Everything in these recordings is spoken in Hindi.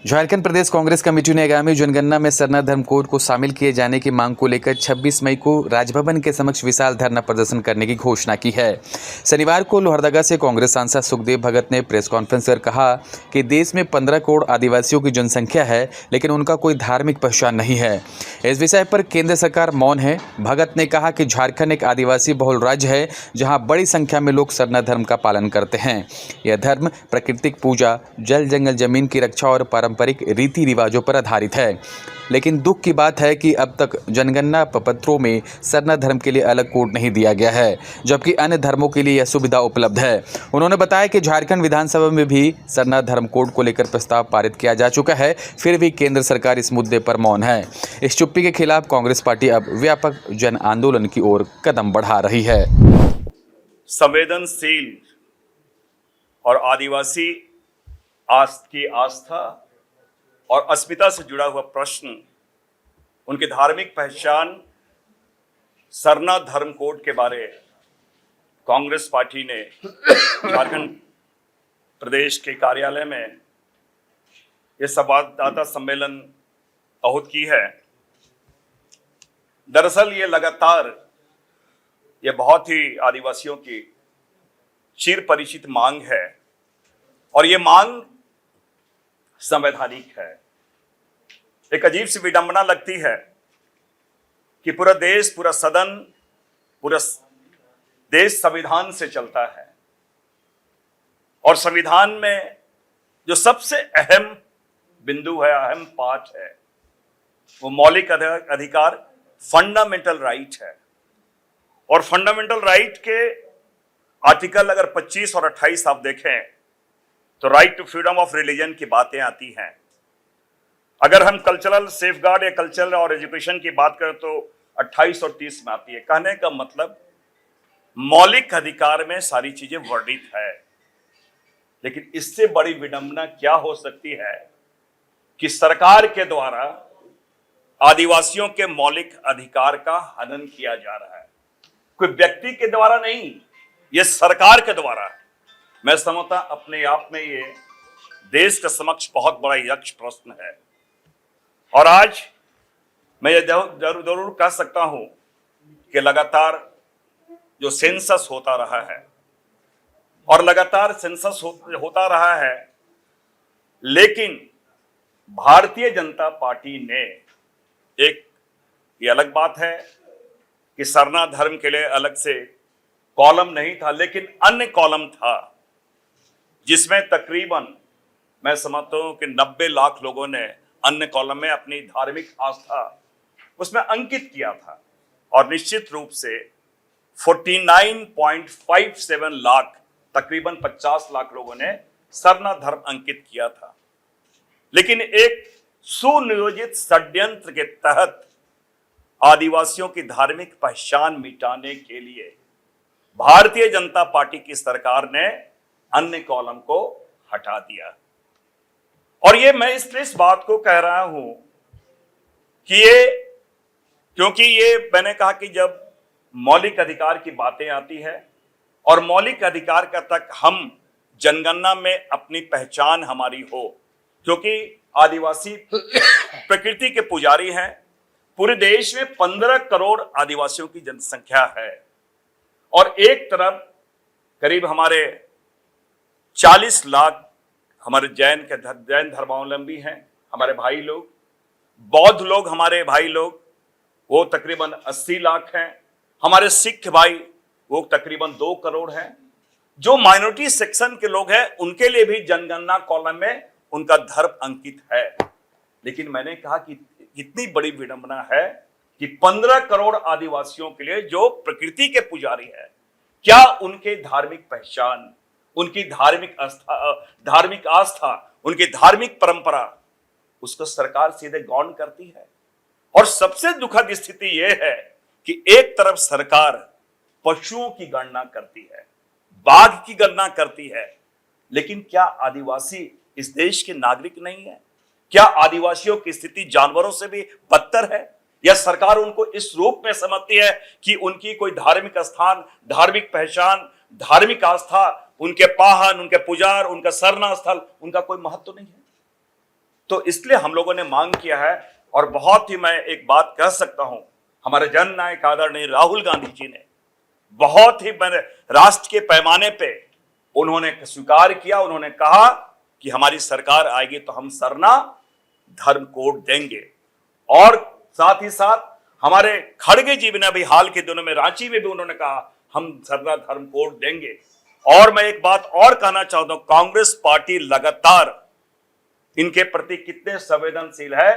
झारखंड प्रदेश कांग्रेस कमेटी ने आगामी जनगणना में सरना धर्म कोड को शामिल किए जाने की मांग को लेकर 26 मई को राजभवन के समक्ष विशाल धरना प्रदर्शन करने की घोषणा की है। शनिवार को लोहरदगा से कांग्रेस सांसद सुखदेव भगत ने प्रेस कॉन्फ्रेंस कर कहा कि देश में 15 करोड़ आदिवासियों की जनसंख्या है, लेकिन उनका कोई धार्मिक पहचान नहीं है। इस विषय पर केंद्र सरकार मौन है। भगत ने कहा कि झारखंड एक आदिवासी बहुल राज्य है, जहाँ बड़ी संख्या में लोग सरना धर्म का पालन करते हैं। यह धर्म प्राकृतिक पूजा, जल जंगल जमीन की रक्षा और पारंपरिक रीति रिवाजों पर आधारित है। लेकिन दुख की बात है कि अब तक जनगणना प्रपत्रों में सरना धर्म के लिए अलग कोड नहीं दिया गया है, जबकि अन्य धर्मों के लिए यह सुविधा उपलब्ध है। उन्होंने बताया कि झारखंड विधानसभा में भी सरना धर्म कोड को लेकर प्रस्ताव पारित किया जा चुका है, फिर भी केंद्र सरकार इस मुद्दे पर मौन है। इस चुप्पी के खिलाफ कांग्रेस पार्टी अब व्यापक जन आंदोलन की ओर कदम बढ़ा रही है। संवेदनशील और आदिवासी की आस्था और अस्मिता से जुड़ा हुआ प्रश्न, उनकी धार्मिक पहचान, सरना धर्म कोड के बारे कांग्रेस पार्टी ने झारखंड प्रदेश के कार्यालय में यह संवाददाता सम्मेलन आहूत की है। दरअसल ये लगातार ये बहुत ही आदिवासियों की चिर परिचित मांग है और ये मांग संवैधानिक है। एक अजीब सी विडंबना लगती है कि पूरा देश, पूरा सदन, पूरा देश संविधान से चलता है और संविधान में जो सबसे अहम बिंदु है, अहम पार्ट है, वो मौलिक अधिकार, फंडामेंटल राइट है। और फंडामेंटल राइट के आर्टिकल अगर 25 और 28 आप देखें तो right to freedom of religion की बातें आती हैं। अगर हम कल्चरल सेफगार्ड या कल्चरल और एजुकेशन की बात करें तो 28 और 30 में आती है। कहने का मतलब मौलिक अधिकार में सारी चीजें वर्णित है, लेकिन इससे बड़ी विडंबना क्या हो सकती है कि सरकार के द्वारा आदिवासियों के मौलिक अधिकार का हनन किया जा रहा है। कोई व्यक्ति के द्वारा नहीं, यह सरकार के द्वारा। मैं समझता अपने आप में ये देश के समक्ष बहुत बड़ा यक्ष प्रश्न है। और आज मैं ये जरूर कह सकता हूं कि लगातार जो सेंसस होता रहा है और लगातार सेंसस होता रहा है, लेकिन भारतीय जनता पार्टी ने ये अलग बात है कि सरना धर्म के लिए अलग से कॉलम नहीं था, लेकिन अन्य कॉलम था जिसमें तकरीबन मैं समझता हूं कि 90 लाख लोगों ने अन्य कॉलम में अपनी धार्मिक आस्था उसमें अंकित किया था और निश्चित रूप से 49.57 लाख, तकरीबन 50 लाख लोगों ने सरना धर्म अंकित किया था। लेकिन एक सुनियोजित षड्यंत्र के तहत आदिवासियों की धार्मिक पहचान मिटाने के लिए भारतीय जनता पार्टी की सरकार ने अन्य कॉलम को हटा दिया। और ये मैं इसलिए इस बात को कह रहा हूं कि क्योंकि ये मैंने कहा कि जब मौलिक अधिकार की बातें आती है और मौलिक अधिकार का तक हम जनगणना में अपनी पहचान हमारी हो, क्योंकि आदिवासी प्रकृति के पुजारी हैं। पूरे देश में 15 करोड़ आदिवासियों की जनसंख्या है और एक तरफ करीब हमारे 40 लाख हमारे जैन धर्मावलंबी हैं, हमारे भाई लोग। बौद्ध लोग, हमारे भाई लोग, वो तकरीबन 80 लाख हैं। हमारे सिख भाई, वो तकरीबन 2 करोड़ हैं। जो माइनॉरिटी सेक्शन के लोग हैं, उनके लिए भी जनगणना कॉलम में उनका धर्म अंकित है। लेकिन मैंने कहा कि इतनी बड़ी विडंबना है कि 15 करोड़ आदिवासियों के लिए जो प्रकृति के पुजारी है, क्या उनके धार्मिक पहचान, उनकी धार्मिक आस्था, उनकी धार्मिक परंपरा, उसको सरकार सीधे गौण करती है। और सबसे दुखद स्थिति यह है कि एक तरफ सरकार पशुओं की गणना करती है, बाघ की गणना करती है, लेकिन क्या आदिवासी इस देश के नागरिक नहीं है? क्या आदिवासियों की स्थिति जानवरों से भी बदतर है? या सरकार उनको इस रूप में समझती है कि उनकी कोई धार्मिक स्थान, धार्मिक पहचान, धार्मिक आस्था, उनके पाहन, उनके पुजार, उनका सरना स्थल, उनका कोई महत्व नहीं है? तो इसलिए हम लोगों ने मांग किया है। और बहुत ही मैं एक बात कह सकता हूं, हमारे जननायक आदरणीय राहुल गांधी जी ने बहुत ही बड़े राष्ट्र के पैमाने पे उन्होंने स्वीकार किया। उन्होंने कहा कि हमारी सरकार आएगी तो हम सरना धर्म कोड देंगे। और साथ ही साथ हमारे खड़गे जी ने भी हाल के दिनों में रांची में भी उन्होंने कहा हम सरना धर्म कोड देंगे। और मैं एक बात और कहना चाहता हूं, कांग्रेस पार्टी लगातार इनके प्रति कितने संवेदनशील है।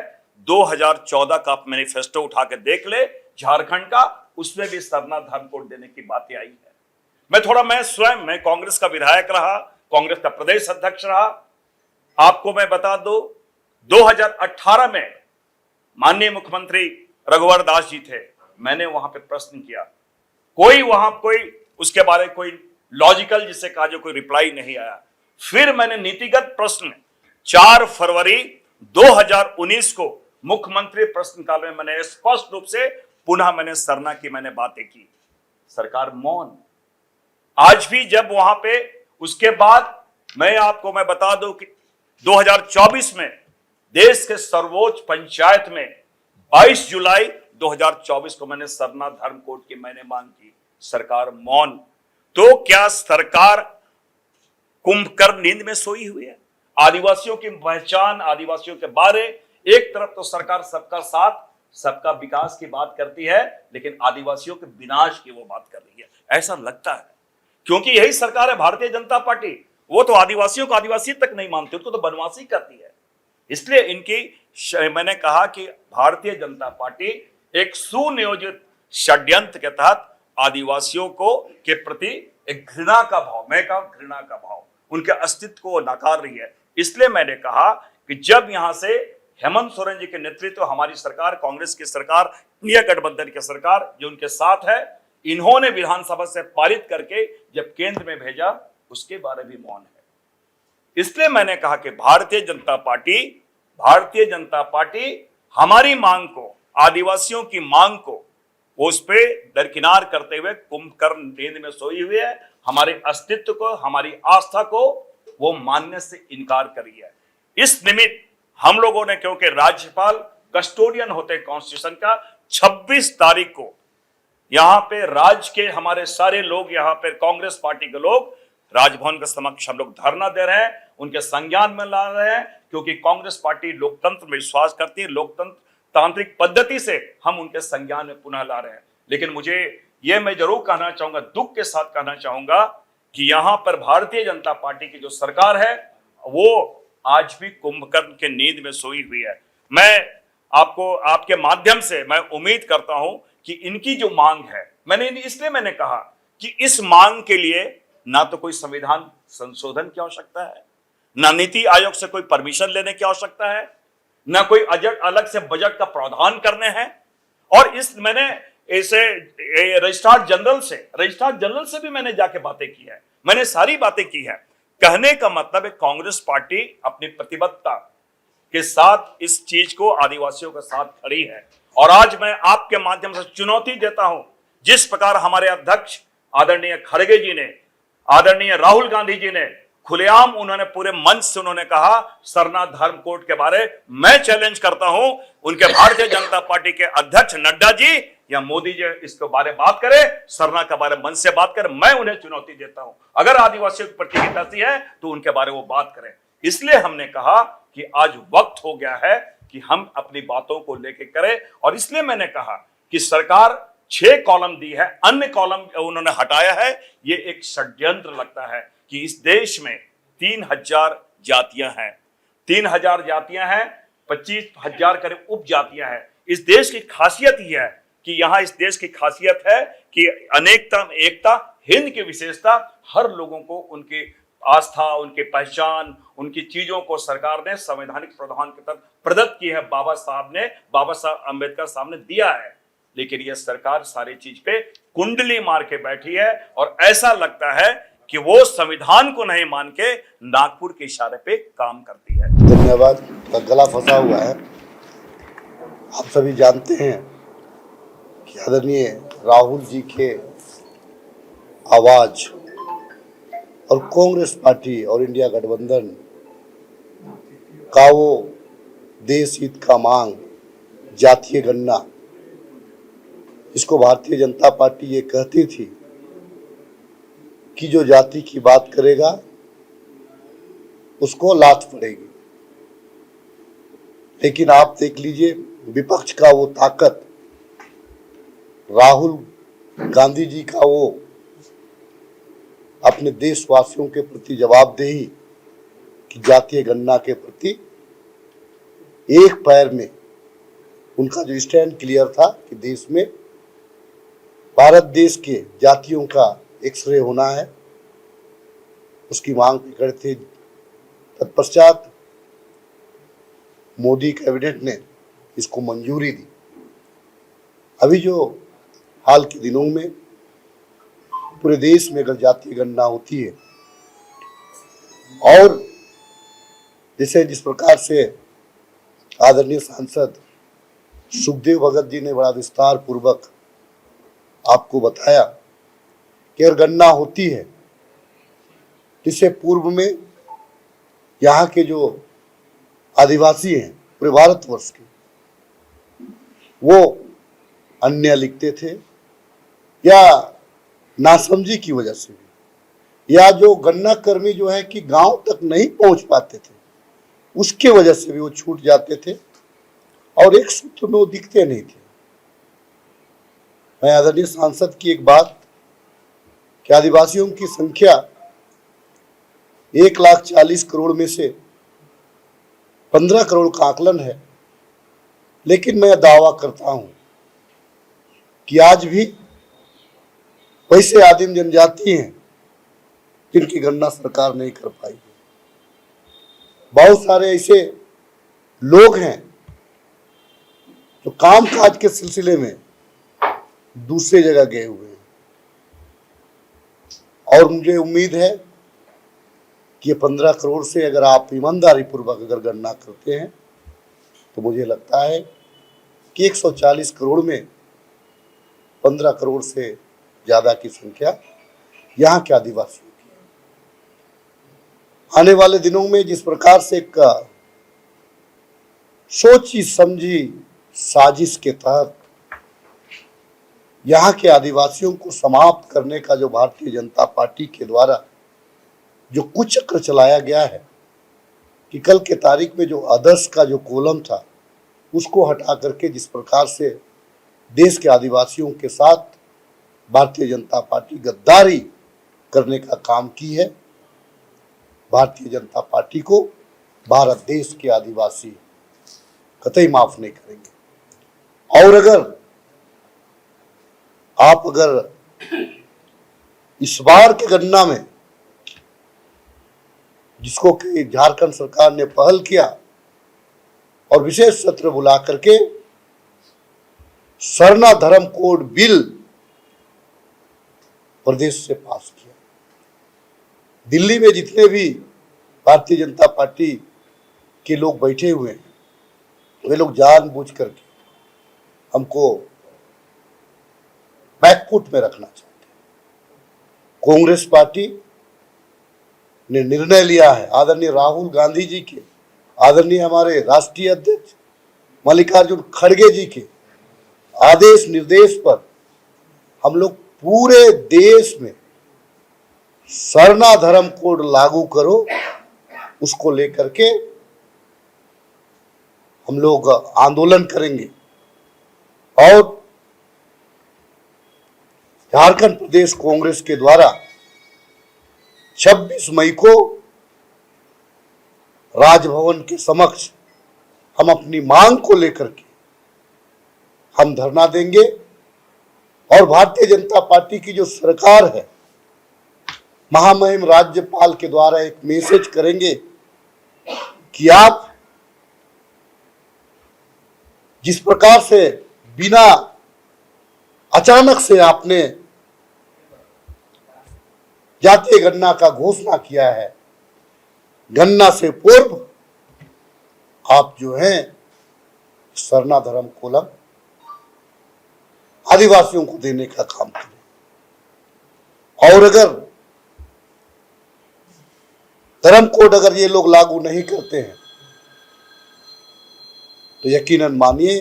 2014 का आप मैनिफेस्टो उठा के देख ले, झारखंड का, उसमें भी सरना धर्म कोड देने की बातें आई है। मैं स्वयं कांग्रेस का विधायक रहा, कांग्रेस का प्रदेश अध्यक्ष रहा। आपको मैं बता दूं, 2018 में माननीय मुख्यमंत्री रघुवर दास जी थे, मैंने वहां पे प्रश्न किया, कोई उसके बारे कोई लॉजिकल जिसे कहा जो कोई रिप्लाई नहीं आया। फिर मैंने नीतिगत प्रश्न 4 फरवरी 2019 को मुख्यमंत्री प्रश्नकाल में मैंने स्पष्ट रूप से पुनः मैंने सरना की मैंने बातें की, सरकार मौन। आज भी जब वहां पे उसके बाद मैं बता दूं कि 2024 में देश के सर्वोच्च पंचायत में 22 जुलाई 2024 को मैंने सरना धर्म कोड की मैंने मांग की, सरकार मौन। तो क्या सरकार कुंभकर्ण नींद में सोई हुई है? आदिवासियों की पहचान, आदिवासियों के बारे, एक तरफ तो सरकार सबका साथ सबका विकास की बात करती है, लेकिन आदिवासियों के विनाश की वो बात कर रही है, ऐसा लगता है। क्योंकि यही सरकार है भारतीय जनता पार्टी, वो तो आदिवासियों को आदिवासी तक नहीं मानती, उनको तो बनवासी करती है। इसलिए मैंने कहा कि भारतीय जनता पार्टी एक सुनियोजित षड्यंत्र के तहत आदिवासियों को के प्रति एक घृणा का भाव, उनके अस्तित्व को नकार रही है। इसलिए मैंने कहा कि जब यहां से हेमंत सोरेन जी के नेतृत्व हमारी सरकार, कांग्रेस की सरकार, इंडिया गठबंधन की सरकार जो उनके साथ है, इन्होंने विधानसभा से पारित करके जब केंद्र में भेजा, उसके बारे में मौन है। इसलिए मैंने कहा कि भारतीय जनता पार्टी हमारी मांग को, आदिवासियों की मांग को, उस पे दरकिनार करते हुए कुंभकर्ण नींद में सोई हुई है। हमारे अस्तित्व को, हमारी आस्था को वो मानने से इनकार करी है। इस निमित्त हम लोगों ने, क्योंकि राज्यपाल कस्टोडियन होते कॉन्स्टिट्यूशन का, 26 तारीख को यहां पे राज्य के हमारे सारे लोग, यहां पे कांग्रेस पार्टी के लोग राजभवन के समक्ष हम लोग धरना दे रहे हैं, उनके संज्ञान में ला रहे हैं। क्योंकि कांग्रेस पार्टी लोकतंत्र में विश्वास करती है, तांत्रिक पद्धति से हम उनके संज्ञान में पुनः ला रहे हैं। लेकिन मुझे यह मैं जरूर कहना चाहूंगा, दुख के साथ कहना चाहूंगा कि यहां पर भारतीय जनता पार्टी की जो सरकार है, वो आज भी कुंभकर्ण के नींद में सोई हुई है। मैं आपको आपके माध्यम से मैं उम्मीद करता हूं कि इनकी जो मांग है, मैंने कहा कि इस मांग के लिए ना तो कोई संविधान संशोधन की आवश्यकता है, ना नीति आयोग से कोई परमिशन लेने की आवश्यकता है, ना कोई अलग से बजट का प्रावधान करने हैं। और मैंने ऐसे रजिस्ट्रार जनरल से भी मैंने जाके बातें की है, मैंने सारी बातें की है। कहने का मतलब है कांग्रेस पार्टी अपनी प्रतिबद्धता के साथ इस चीज को, आदिवासियों के साथ खड़ी है। और आज मैं आपके माध्यम से चुनौती देता हूं, जिस प्रकार हमारे अध्यक्ष आदरणीय खड़गे जी ने, आदरणीय राहुल गांधी जी ने खुलेआम उन्होंने पूरे मंच से उन्होंने कहा सरना धर्म कोड के बारे, मैं चैलेंज करता हूं उनके भारतीय जनता पार्टी के अध्यक्ष नड्डा जी या मोदी जी इसके बारे में बात करें, सरना के बारे में मंच से बात करें। मैं उन्हें चुनौती देता हूं, अगर आदिवासियों की प्रतिबद्धता है तो उनके बारे में वो बात करें। इसलिए हमने कहा कि आज वक्त हो गया है कि हम अपनी बातों को लेकर करें। और इसलिए मैंने कहा कि सरकार 6 कॉलम दी है, अन्य कॉलम उन्होंने हटाया है। ये एक षड्यंत्र लगता है कि इस देश में 3000 जातियां हैं, 3000 जातियां हैं, 25,000 करीब उपजातियां हैं। इस देश की खासियत ही है कि यहां इस देश की खासियत है कि अनेकता में एकता, हिंद की विशेषता, हर लोगों को उनकी आस्था, उनकी पहचान, उनकी चीजों को सरकार ने संवैधानिक प्रावधान के तहत प्रदत्त की है। बाबा साहब अंबेडकर साहब ने दिया है। लेकिन यह सरकार सारी चीज पे कुंडली मार के बैठी है और ऐसा लगता है कि वो संविधान को नहीं मान के नागपुर के इशारे पे काम करती है। धन्यवाद का गला फंसा हुआ है। आप सभी जानते हैं कि आदरणीय राहुल जी के आवाज और कांग्रेस पार्टी और इंडिया गठबंधन का वो देश हित का मांग जातीय गणना, इसको भारतीय जनता पार्टी ये कहती थी कि जो जाति की बात करेगा उसको लात पड़ेगी। लेकिन आप देख लीजिए, विपक्ष का वो ताकत, राहुल गांधी जी का वो अपने देशवासियों के प्रति जवाबदेही कि जातीय गणना के प्रति एक पैर में उनका जो स्टैंड क्लियर था कि देश में भारत देश के जातियों का एक्सरे होना है, उसकी मांग कर थे। तत्पश्चात मोदी कैबिनेट ने इसको मंजूरी दी। अभी जो हाल के दिनों में पूरे देश में अगर जातीय गणना होती है और जिस प्रकार से आदरणीय सांसद सुखदेव भगत जी ने बड़ा विस्तार पूर्वक आपको बताया कि अगर गणना होती है, इससे पूर्व में यहाँ के जो आदिवासी हैं पूरे भारतवर्ष के, वो अन्य लिखते थे या नासमझी की वजह से भी, या जो गणना कर्मी जो है कि गांव तक नहीं पहुंच पाते थे, उसके वजह से भी वो छूट जाते थे और एक सूत्र में वो दिखते नहीं थे। मैं आदरणीय सांसद की एक बात कि आदिवासियों की संख्या 1,40 करोड़ में से 15 करोड़ का आकलन है, लेकिन मैं दावा करता हूं कि आज भी वैसे आदिम जनजाति हैं जिनकी गणना सरकार नहीं कर पाई। बहुत सारे ऐसे लोग हैं जो काम काज के सिलसिले में दूसरे जगह गए हुए हैं, और मुझे उम्मीद है कि ये 15 करोड़ से अगर आप ईमानदारी पूर्वक अगर गणना करते हैं तो मुझे लगता है कि 140 करोड़ में 15 करोड़ से ज्यादा की संख्या यहाँ के आदिवासियों की है। आने वाले दिनों में जिस प्रकार से एक सोची समझी साजिश के तहत यहाँ के आदिवासियों को समाप्त करने का जो भारतीय जनता पार्टी के द्वारा जो कुचक्र चलाया गया है कि कल के तारीख में जो आदर्श का जो कॉलम था उसको हटा करके जिस प्रकार से देश के आदिवासियों के साथ भारतीय जनता पार्टी गद्दारी करने का काम की है, भारतीय जनता पार्टी को भारत देश के आदिवासी कतई माफ नहीं करेंगे। और अगर इस बार की गणना में जिसको कि झारखंड सरकार ने पहल किया और विशेष सत्र बुला करके सरना धर्म कोड बिल प्रदेश से पास किया, दिल्ली में जितने भी भारतीय जनता पार्टी के लोग बैठे हुए हैं वे लोग जानबूझ करके हमको बैकफुट में रखना चाहते हैं। कांग्रेस पार्टी ने निर्णय लिया है, आदरणीय राहुल गांधी जी के, आदरणीय हमारे राष्ट्रीय अध्यक्ष मल्लिकार्जुन खड़गे जी के आदेश निर्देश पर हम लोग पूरे देश में सरना धर्म कोड लागू करो, उसको लेकर के हम लोग आंदोलन करेंगे। और झारखंड प्रदेश कांग्रेस के द्वारा 26 मई को राजभवन के समक्ष हम अपनी मांग को लेकर के हम धरना देंगे और भारतीय जनता पार्टी की जो सरकार है, महामहिम राज्यपाल के द्वारा एक मैसेज करेंगे कि आप जिस प्रकार से बिना अचानक से आपने जातीय गणना का घोषणा किया है, गणना से पूर्व आप जो है सरना धर्म कोलम आदिवासियों को देने का काम करें। और अगर धर्म कोड अगर ये लोग लागू नहीं करते हैं तो यकीनन मानिए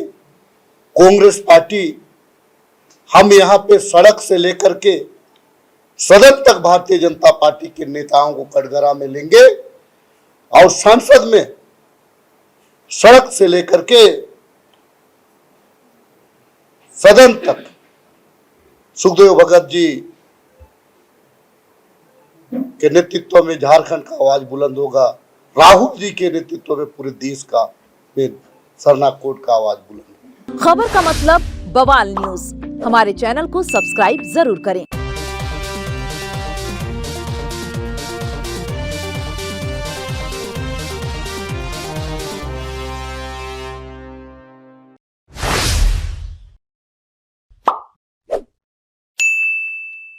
कांग्रेस पार्टी हम यहाँ पे सड़क से लेकर के सदन तक भारतीय जनता पार्टी के नेताओं को कटघरा में लेंगे और संसद में सड़क से लेकर के सदन तक सुखदेव भगत जी के नेतृत्व में झारखंड का आवाज बुलंद होगा, राहुल जी के नेतृत्व में पूरे देश का सरना कोर्ट का आवाज बुलंद होगा। खबर का मतलब बवाल न्यूज, हमारे चैनल को सब्सक्राइब जरूर करें।